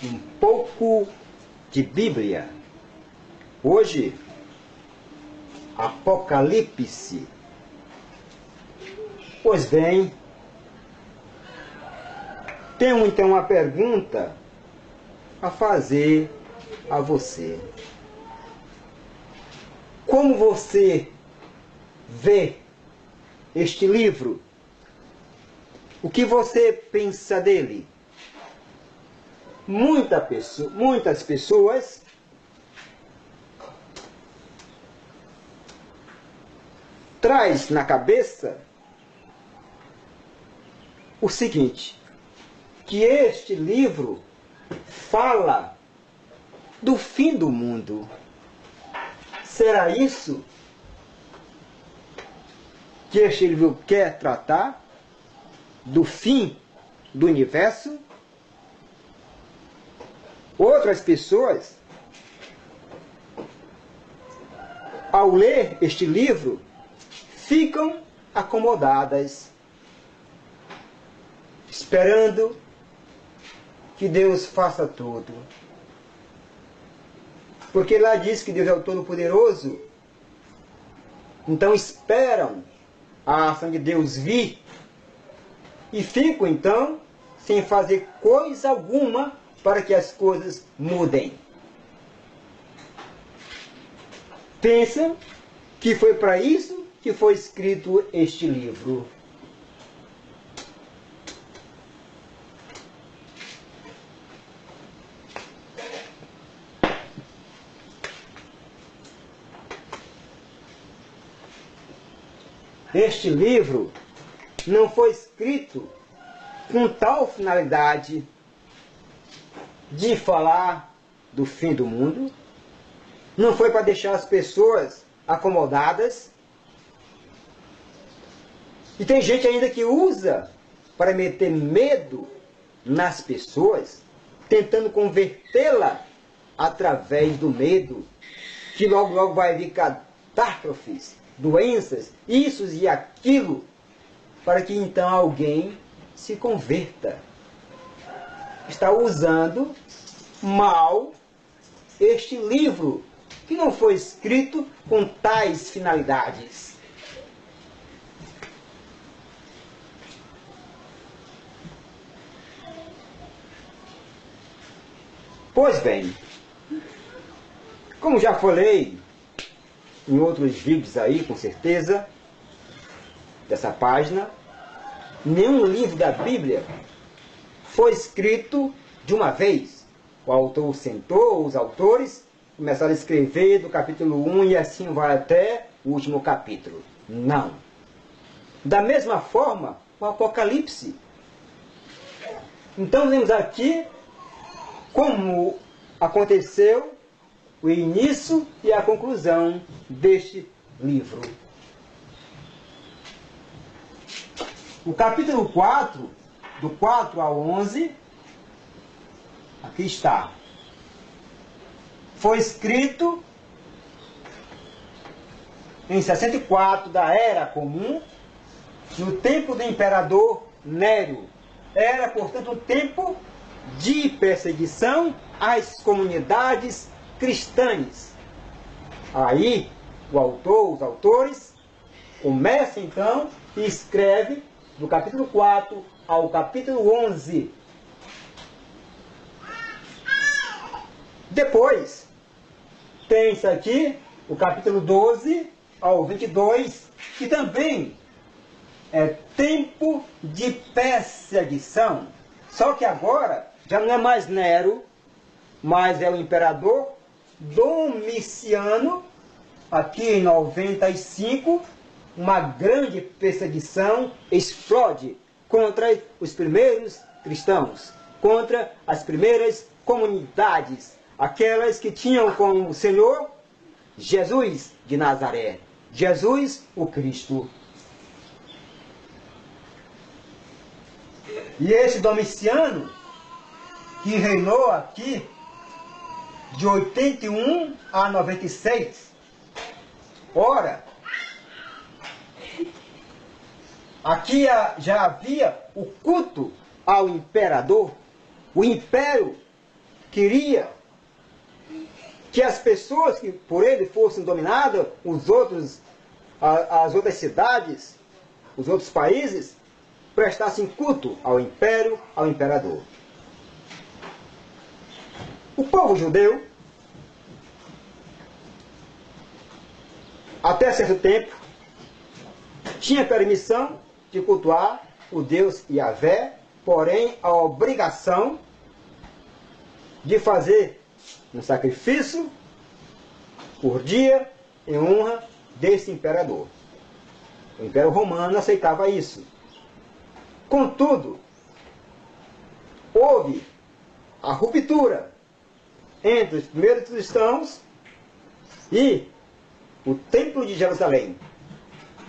um pouco de Bíblia. Hoje, Apocalipse. Pois bem, tenho então uma pergunta a fazer a você. Como você vê este livro? O que você pensa dele? Muitas pessoas traz na cabeça o seguinte, que este livro fala do fim do mundo. Será isso que este livro quer tratar? Do fim do universo? Outras pessoas, ao ler este livro, ficam acomodadas, esperando que Deus faça tudo. Porque lá diz que Deus é o Todo-Poderoso. Então esperam a ação de Deus vir e ficam então sem fazer coisa alguma para que as coisas mudem. Pensam que foi para isso que foi escrito este livro. Este livro não foi escrito com tal finalidade de falar do fim do mundo, não foi para deixar as pessoas acomodadas. E tem gente ainda que usa para meter medo nas pessoas, tentando convertê-la através do medo, que logo logo vai vir catástrofes, doenças, isso e aquilo, para que então alguém se converta. Está usando mal este livro, que não foi escrito com tais finalidades. Pois bem, como já falei em outros vídeos aí, com certeza, dessa página, nenhum livro da Bíblia foi escrito de uma vez. O autor sentou, os autores começaram a escrever do capítulo 1 e assim vai até o último capítulo. Não. Da mesma forma, o Apocalipse. Então, vemos aqui como aconteceu o início e a conclusão deste livro. O capítulo 4, do 4 ao 11, aqui está. Foi escrito em 64 da Era Comum, no tempo do imperador Nério. Era, portanto, um tempo de perseguição às comunidades cristãs. Aí, os autores, começam então e escreve do capítulo 4 ao capítulo 11. Depois, tem isso aqui, o capítulo 12 ao 22, que também é tempo de perseguição. Só que agora já não é mais Nero, mas é o imperador Domiciano. Aqui em 95, uma grande perseguição explode contra os primeiros cristãos, contra as primeiras comunidades, aquelas que tinham como Senhor Jesus de Nazaré, Jesus o Cristo. E esse Domiciano, que reinou aqui de 81 a 96, ora, aqui já havia o culto ao imperador. O império queria que as pessoas que por ele fossem dominadas, as outras cidades, os outros países, prestassem culto ao império, ao imperador. O povo judeu, até certo tempo, tinha permissão de cultuar o Deus Yahvé, porém a obrigação de fazer um sacrifício por dia em honra desse imperador. O Império Romano aceitava isso. Contudo, houve a ruptura entre os primeiros cristãos e o Templo de Jerusalém,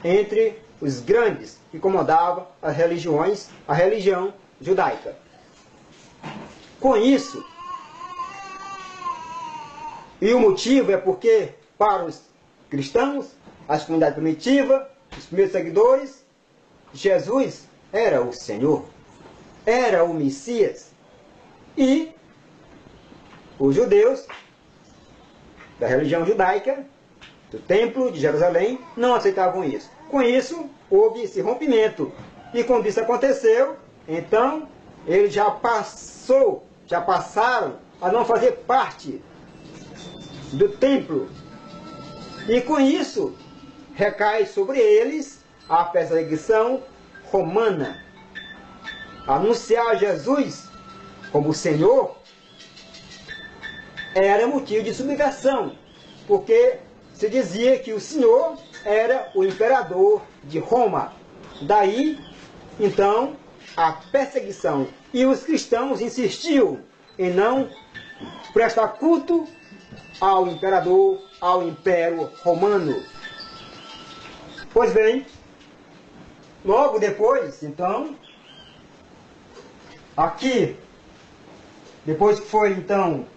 entre os grandes que comandavam as religiões, a religião judaica. Com isso, e o motivo é porque, para os cristãos, as comunidades primitivas, os primeiros seguidores, Jesus era o Senhor, era o Messias. E os judeus, da religião judaica, do Templo de Jerusalém, não aceitavam isso. Com isso, houve esse rompimento. E quando isso aconteceu, então, eles já passaram a não fazer parte do templo. E com isso, recai sobre eles a perseguição romana. Anunciar Jesus como Senhor era motivo de subjugação, porque se dizia que o Senhor era o imperador de Roma. Daí, então, a perseguição. E os cristãos insistiam em não prestar culto ao imperador, ao Império Romano. Pois bem, logo depois, então, aqui, depois que foi, então,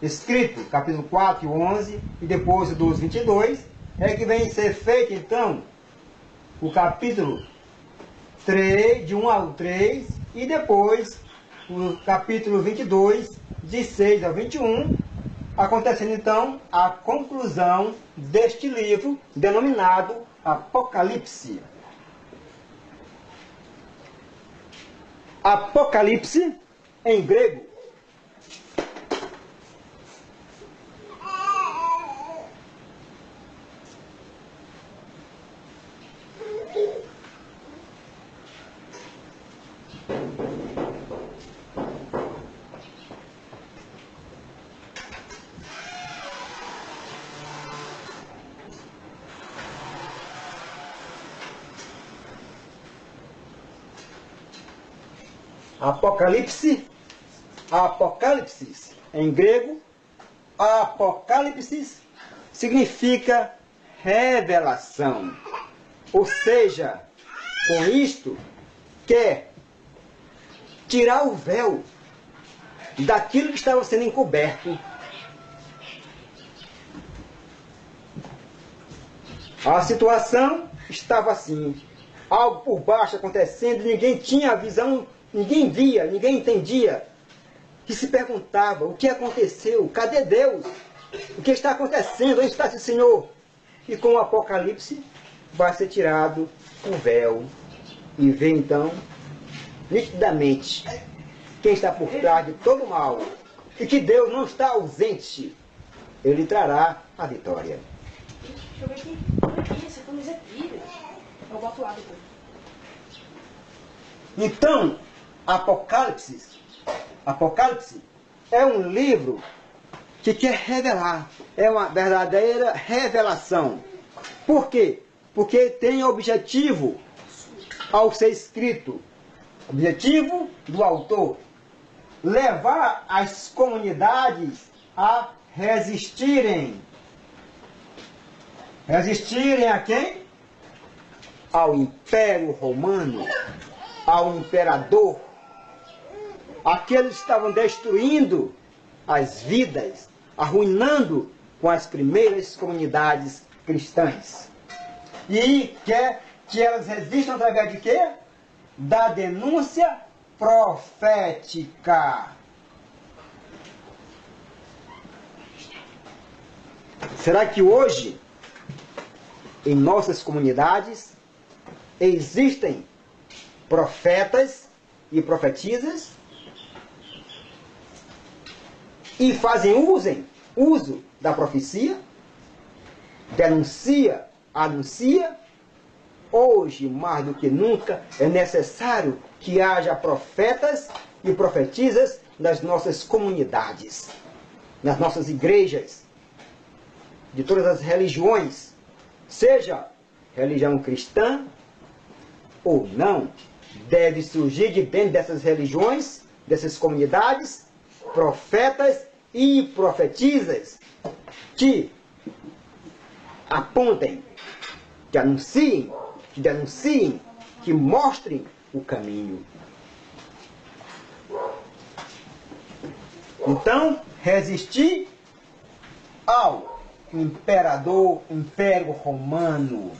escrito, capítulo 4 e 11, e depois o 12, 22, é que vem ser feito, então, o capítulo 3, de 1 ao 3, e depois o capítulo 22, de 6 ao 21, acontecendo, então, a conclusão deste livro, denominado Apocalipse. Apocalipse, em grego, Apocalipse, em grego, Apocalipse significa revelação. Ou seja, com isto, quer tirar o véu daquilo que estava sendo encoberto. A situação estava assim, algo por baixo acontecendo, ninguém tinha a visão, ninguém via, ninguém entendia. E se perguntava, o que aconteceu? Cadê Deus? O que está acontecendo? Onde está esse Senhor? E com o Apocalipse vai ser tirado o véu e vê então, nitidamente, quem está por trás de todo o mal. E que Deus não está ausente. Ele trará a vitória. Deixa eu ver aqui. Essa camisa é filha. Eu boto lá depois. Então, Apocalipse é um livro que quer revelar. É uma verdadeira revelação. Por quê? Porque tem objetivo ao ser escrito. Objetivo do autor: levar as comunidades a resistirem. Resistirem a quem? Ao Império Romano, ao imperador. Aqueles que estavam destruindo as vidas, arruinando com as primeiras comunidades cristãs. E quer que elas resistam através de quê? Da denúncia profética. Será que hoje, em nossas comunidades, existem profetas e profetisas e fazem uso da profecia? Anuncia? Hoje, mais do que nunca, é necessário que haja profetas e profetisas nas nossas comunidades, nas nossas igrejas, de todas as religiões, seja religião cristã ou não. Deve surgir de dentro dessas religiões, dessas comunidades, profetas e profetisas que apontem, que anunciem, que denunciem, que mostrem o caminho. Então, resistir ao Império Romano.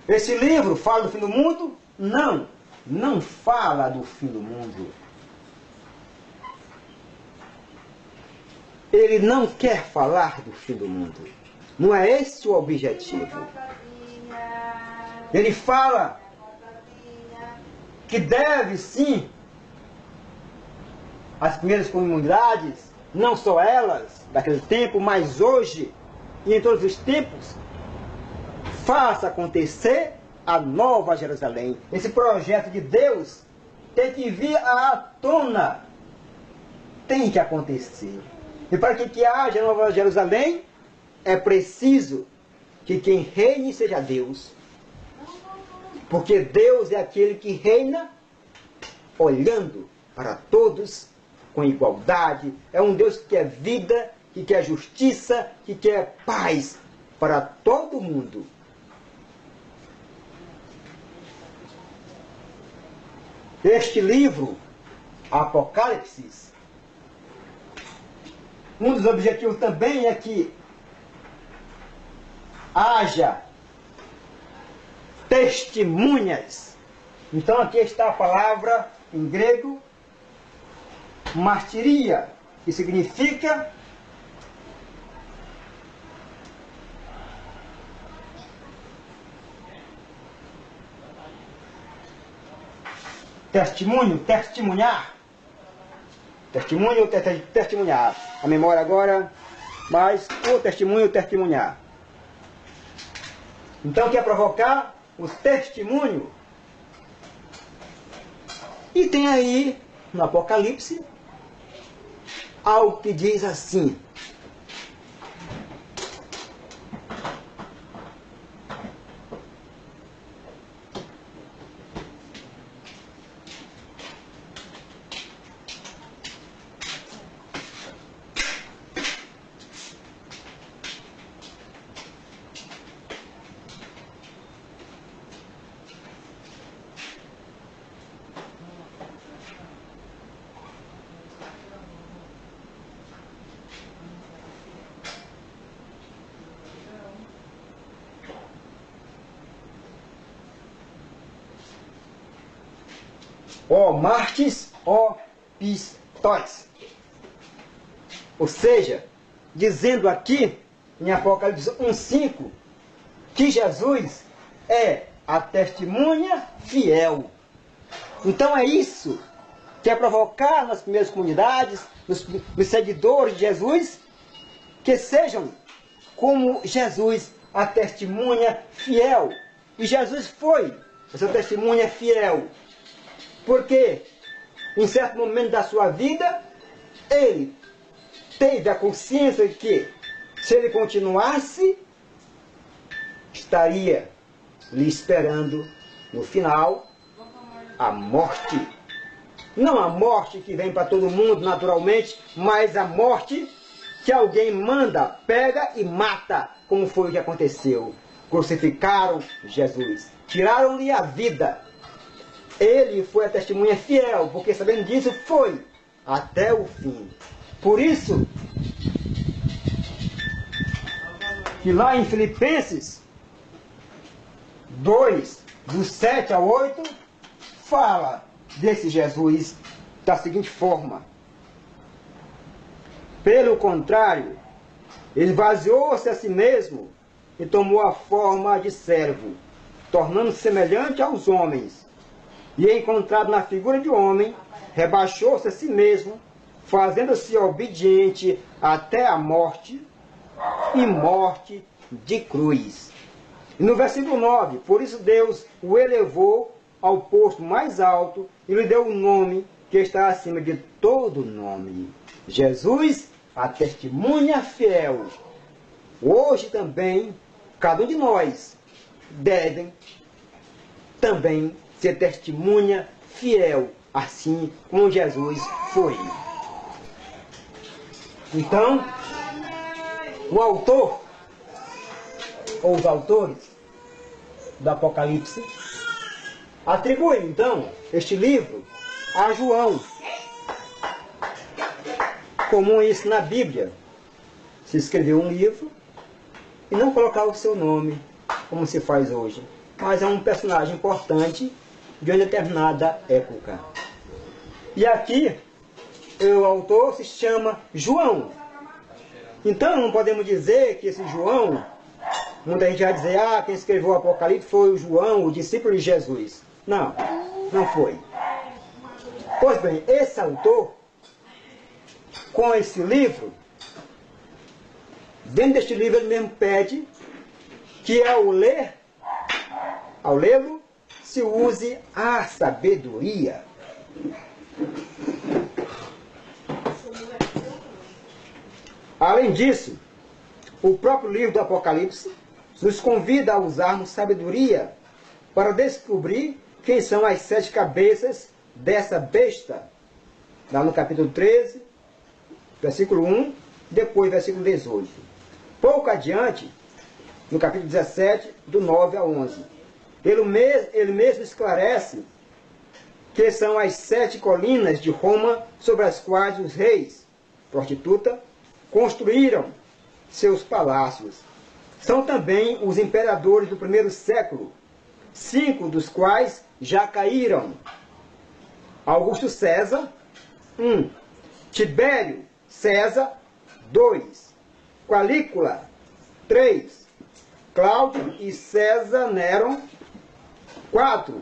Esse livro fala do fim do mundo? Não fala do fim do mundo. Ele não quer falar do fim do mundo. Não é esse o objetivo. Ele fala que deve sim as primeiras comunidades, não só elas daquele tempo, mas hoje e em todos os tempos, faça acontecer a Nova Jerusalém. Esse projeto de Deus tem que vir à tona, tem que acontecer. E para que haja Nova Jerusalém, é preciso que quem reine seja Deus. Porque Deus é aquele que reina olhando para todos com igualdade. É um Deus que quer vida, que quer justiça, que quer paz para todo mundo. Este livro, Apocalipse, um dos objetivos também é que haja testemunhas. Então aqui está a palavra em grego, martiria, que significa testemunho, testemunhar. Testemunho, testemunhar. A memória agora, mas o testemunho, testemunhar. Então quer provocar o testemunho. E tem aí, no Apocalipse, algo que diz assim: ó Martes, ó Pistóis. Ou seja, dizendo aqui em Apocalipse 1:5 que Jesus é a testemunha fiel. Então é isso que é provocar nas primeiras comunidades, nos seguidores de Jesus, que sejam como Jesus, a testemunha fiel. E Jesus foi essa testemunha fiel. Porque, em certo momento da sua vida, ele teve a consciência de que, se ele continuasse, estaria lhe esperando, no final, a morte. Não a morte que vem para todo mundo naturalmente, mas a morte que alguém manda, pega e mata, como foi o que aconteceu. Crucificaram Jesus, tiraram-lhe a vida. Ele foi a testemunha fiel, porque sabendo disso, foi até o fim. Por isso, que lá em Filipenses 2, do 7 ao 8, fala desse Jesus da seguinte forma: Pelo contrário, esvaziou-se a si mesmo e tomou a forma de servo, tornando-se semelhante aos homens. E, encontrado na figura de homem, rebaixou-se a si mesmo, fazendo-se obediente até a morte, e morte de cruz. E no versículo 9, por isso Deus o elevou ao posto mais alto e lhe deu o nome que está acima de todo nome. Jesus, a testemunha fiel. Hoje também, cada um de nós devem também ser testemunha fiel, assim como Jesus foi. Então, o autor, ou os autores do Apocalipse, atribuem então este livro a João. Comum isso na Bíblia, se escrever um livro e não colocar o seu nome, como se faz hoje, mas é um personagem importante de uma determinada época. E aqui, o autor se chama João. Então, não podemos dizer que esse João, muita gente vai dizer, quem escreveu o Apocalipse foi o João, o discípulo de Jesus. Não, não foi. Pois bem, esse autor, com esse livro, dentro deste livro ele mesmo pede que ao lê-lo, se use a sabedoria. Além disso, o próprio livro do Apocalipse nos convida a usarmos sabedoria para descobrir quem são as 7 cabeças dessa besta. Lá no capítulo 13, versículo 1, depois versículo 18. Pouco adiante, no capítulo 17, do 9 a 11. Ele mesmo esclarece que são as 7 colinas de Roma sobre as quais os reis, prostituta, construíram seus palácios. São também os imperadores do primeiro século, 5 dos quais já caíram. Augusto César, 1. Tibério César, 2. Calígula, 3. Cláudio e César Nero, 4.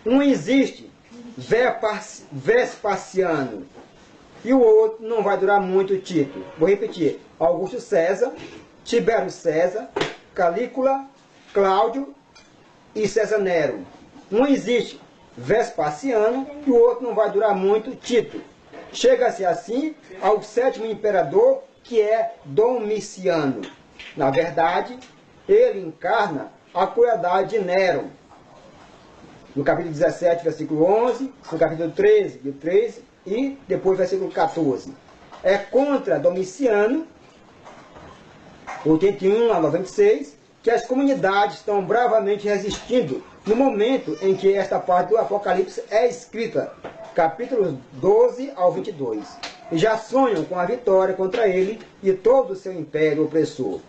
Um existe, Vespasiano, e o outro não vai durar muito, Tito. Vou repetir: Augusto César, Tibério César, Calígula, Cláudio e César Nero. Um existe, Vespasiano, e o outro não vai durar muito, Tito. Chega-se assim ao 7º imperador, que é Domiciano. Na verdade, ele encarna a crueldade de Nero. No capítulo 17, versículo 11, no capítulo 13, de 13, e depois versículo 14. É contra Domiciano, 81 a 96, que as comunidades estão bravamente resistindo no momento em que esta parte do Apocalipse é escrita, capítulos 12 ao 22. E já sonham com a vitória contra ele e todo o seu império opressor.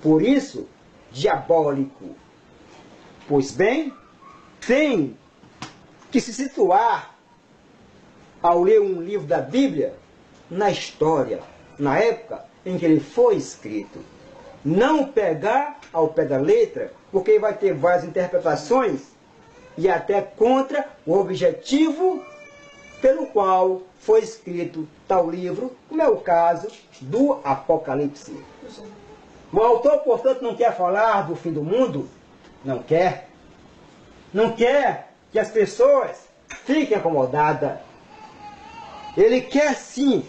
Por isso, diabólico. Pois bem, tem que se situar, ao ler um livro da Bíblia, na história, na época em que ele foi escrito. Não pegar ao pé da letra, porque vai ter várias interpretações e até contra o objetivo pelo qual foi escrito tal livro, como é o caso do Apocalipse. O autor, portanto, não quer falar do fim do mundo? Não quer. Não quer que as pessoas fiquem acomodadas. Ele quer sim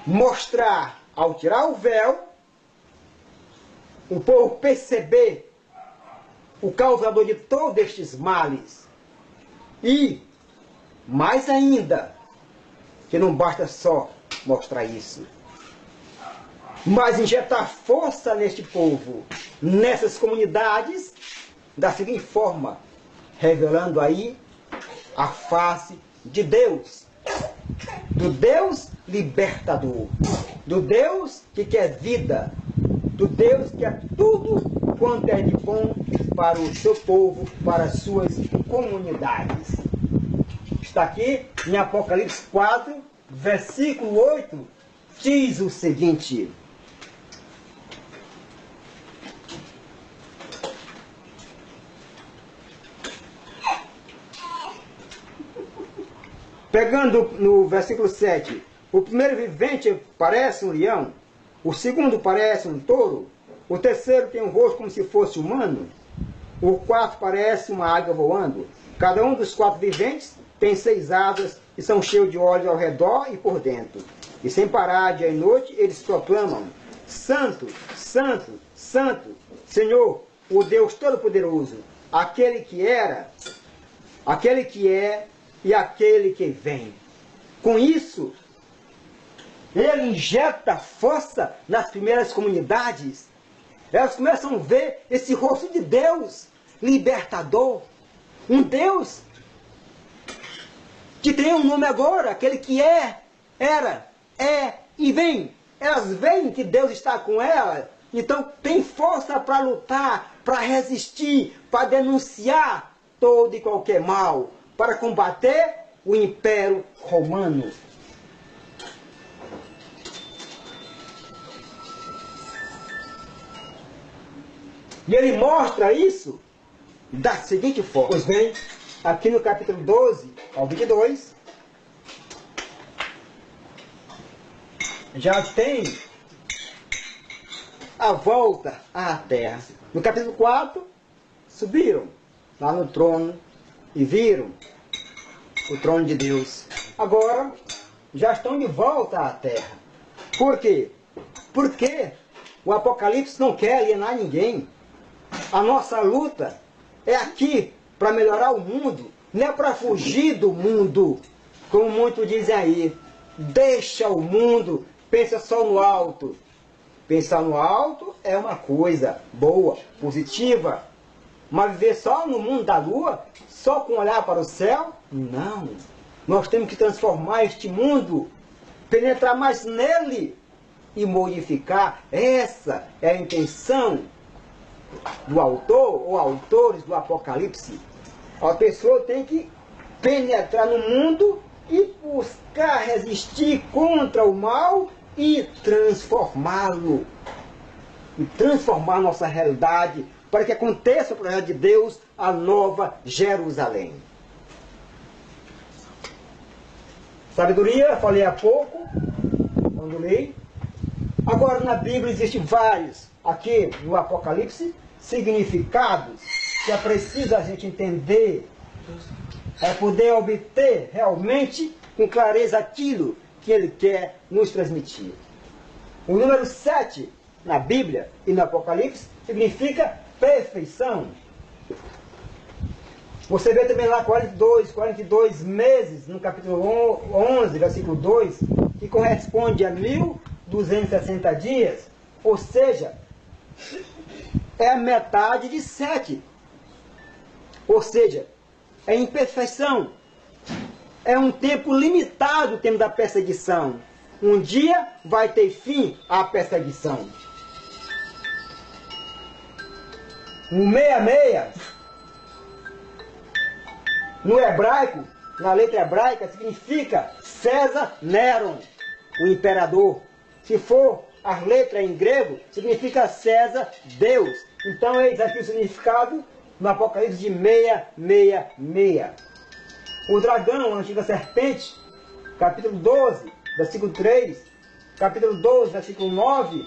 mostrar, ao tirar o véu, o povo perceber o causador de todos estes males. E, mais ainda, que não basta só mostrar isso, mas injetar força neste povo, nessas comunidades, da seguinte forma, revelando aí a face de Deus, do Deus libertador, do Deus que quer vida, do Deus que é tudo quanto é de bom para o seu povo, para as suas comunidades. Está aqui em Apocalipse 4, versículo 8, diz o seguinte: pegando no versículo 7, o primeiro vivente parece um leão, o segundo parece um touro, o terceiro tem um rosto como se fosse humano, o quarto parece uma águia voando. Cada um dos quatro viventes tem 6 asas e são cheios de olhos ao redor e por dentro. E sem parar, dia e noite, eles proclamam: Santo, Santo, Santo, Senhor, o Deus Todo-Poderoso, aquele que era, aquele que é e aquele que vem. Com isso, ele injeta força nas primeiras comunidades. Elas começam a ver esse rosto de Deus libertador. Um Deus que tem um nome agora, aquele que é, era, é e vem. Elas veem que Deus está com elas, então tem força para lutar, para resistir, para denunciar todo e qualquer mal, para combater o Império Romano. E ele mostra isso da seguinte forma. Pois bem, aqui no capítulo 12 ao 22, já tem a volta à terra. No capítulo 4, subiram lá no trono e viram o trono de Deus. Agora, já estão de volta à terra. Por quê? Porque o Apocalipse não quer alienar ninguém. A nossa luta é aqui para melhorar o mundo, não é para fugir do mundo, como muitos dizem aí. Deixa o mundo, pensa só no alto. Pensar no alto é uma coisa boa, positiva, mas viver só no mundo da lua, só com olhar para o céu? Não. Nós temos que transformar este mundo, penetrar mais nele e modificar. Essa é a intenção do autor ou autores do Apocalipse. A pessoa tem que penetrar no mundo e buscar resistir contra o mal e transformá-lo. E transformar nossa realidade para que aconteça o projeto de Deus, a nova Jerusalém. Sabedoria, falei há pouco, quando li. Agora na Bíblia existem vários, aqui no Apocalipse, significados que é preciso a gente entender, é poder obter realmente com clareza aquilo que ele quer nos transmitir. O número 7 na Bíblia e no Apocalipse significa perfeição. Você vê também lá 42 meses no capítulo 11, versículo 2, que corresponde a 1260 dias, ou seja, é a metade de 7. Ou seja, é imperfeição. É um tempo limitado o tempo da perseguição. Um dia vai ter fim a perseguição. O 66, no hebraico, na letra hebraica, significa César Néron, o imperador. Se for a letra em grego, significa César, Deus. Então, eis aqui o significado no Apocalipse de 666. O dragão, a antiga serpente, capítulo 12, versículo 3, capítulo 12, versículo 9,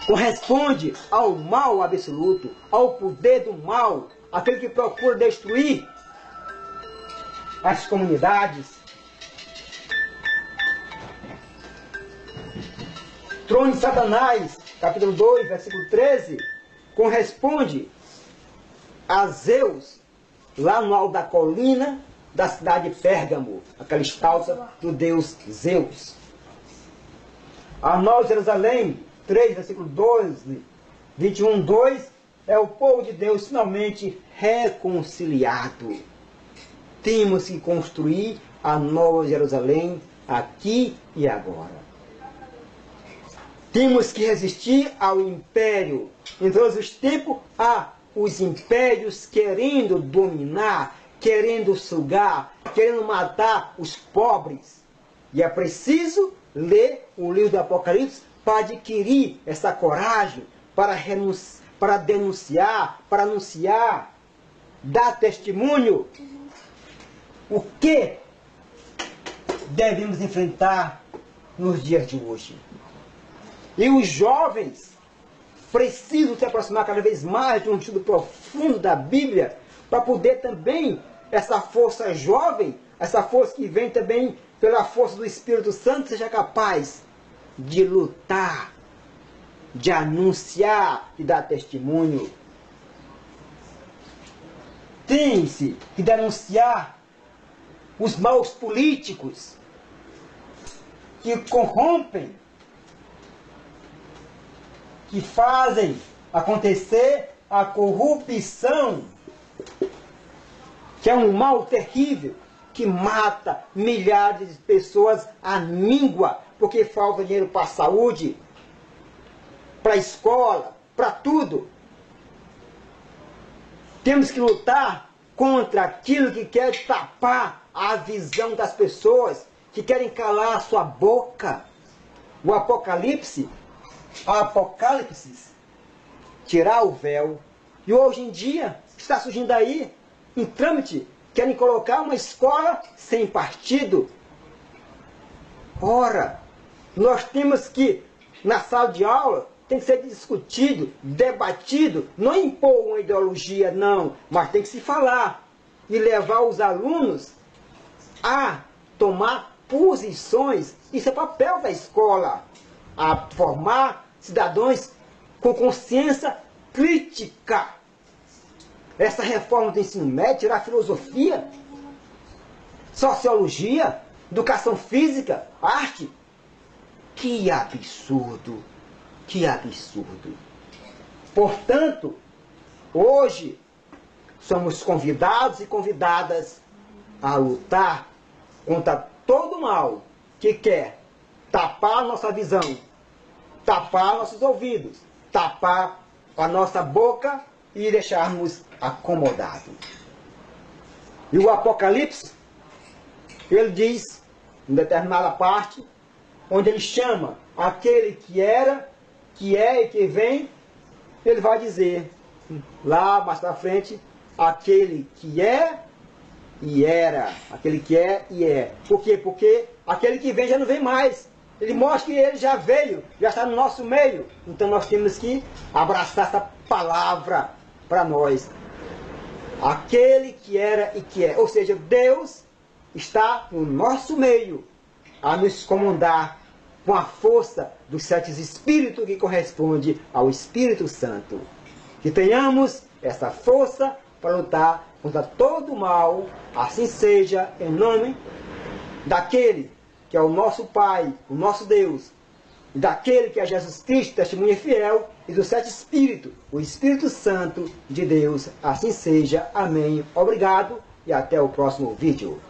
corresponde ao mal absoluto, ao poder do mal, aquele que procura destruir as comunidades. Trono de Satanás, capítulo 2, versículo 13, corresponde a Zeus, lá no alto da colina da cidade de Pérgamo, aquela estátua do deus Zeus. A Nova Jerusalém, 3, versículo 12, 21, 2, é o povo de Deus finalmente reconciliado. Temos que construir a Nova Jerusalém aqui e agora. Temos que resistir ao império. Em todos os tempos há os impérios querendo dominar, querendo sugar, querendo matar os pobres. E é preciso ler o livro do Apocalipse para adquirir essa coragem, para denunciar, para anunciar, dar testemunho. O que devemos enfrentar nos dias de hoje? E os jovens precisam se aproximar cada vez mais de um estudo profundo da Bíblia, para poder também, essa força jovem, essa força que vem também pela força do Espírito Santo, seja capaz de lutar, de anunciar e dar testemunho. Tem-se que denunciar os maus políticos que corrompem, que fazem acontecer a corrupção, que é um mal terrível, que mata milhares de pessoas à míngua, porque falta dinheiro para a saúde, para a escola, para tudo. Temos que lutar contra aquilo que quer tapar a visão das pessoas, que querem calar a sua boca. O Apocalipse, tirar o véu. E hoje em dia, está surgindo aí, em trâmite, querem colocar uma escola sem partido. Ora, nós temos que, na sala de aula, tem que ser discutido, debatido, não impor uma ideologia, não, mas tem que se falar e levar os alunos a tomar posições. Isso é papel da escola, a formar cidadãos com consciência crítica. Essa reforma do ensino médio, tirar filosofia, sociologia, educação física, arte. Que absurdo! Que absurdo! Portanto, hoje somos convidados e convidadas a lutar contra todo mal que quer tapar a nossa visão, tapar nossos ouvidos, tapar a nossa boca e deixarmos acomodados. E o Apocalipse, ele diz, em determinada parte, onde ele chama aquele que era, que é e que vem, ele vai dizer, lá mais para frente, aquele que é e era, aquele que é e é. Por quê? Porque aquele que vem já não vem mais. Ele mostra que ele já veio, já está no nosso meio. Então nós temos que abraçar essa palavra para nós. Aquele que era e que é. Ou seja, Deus está no nosso meio a nos comandar com a força dos sete Espíritos que corresponde ao Espírito Santo. Que tenhamos essa força para lutar contra todo o mal, assim seja, em nome daquele que é o nosso Pai, o nosso Deus, e daquele que é Jesus Cristo, testemunha fiel, e dos sete Espíritos, o Espírito Santo de Deus, assim seja. Amém. Obrigado e até o próximo vídeo.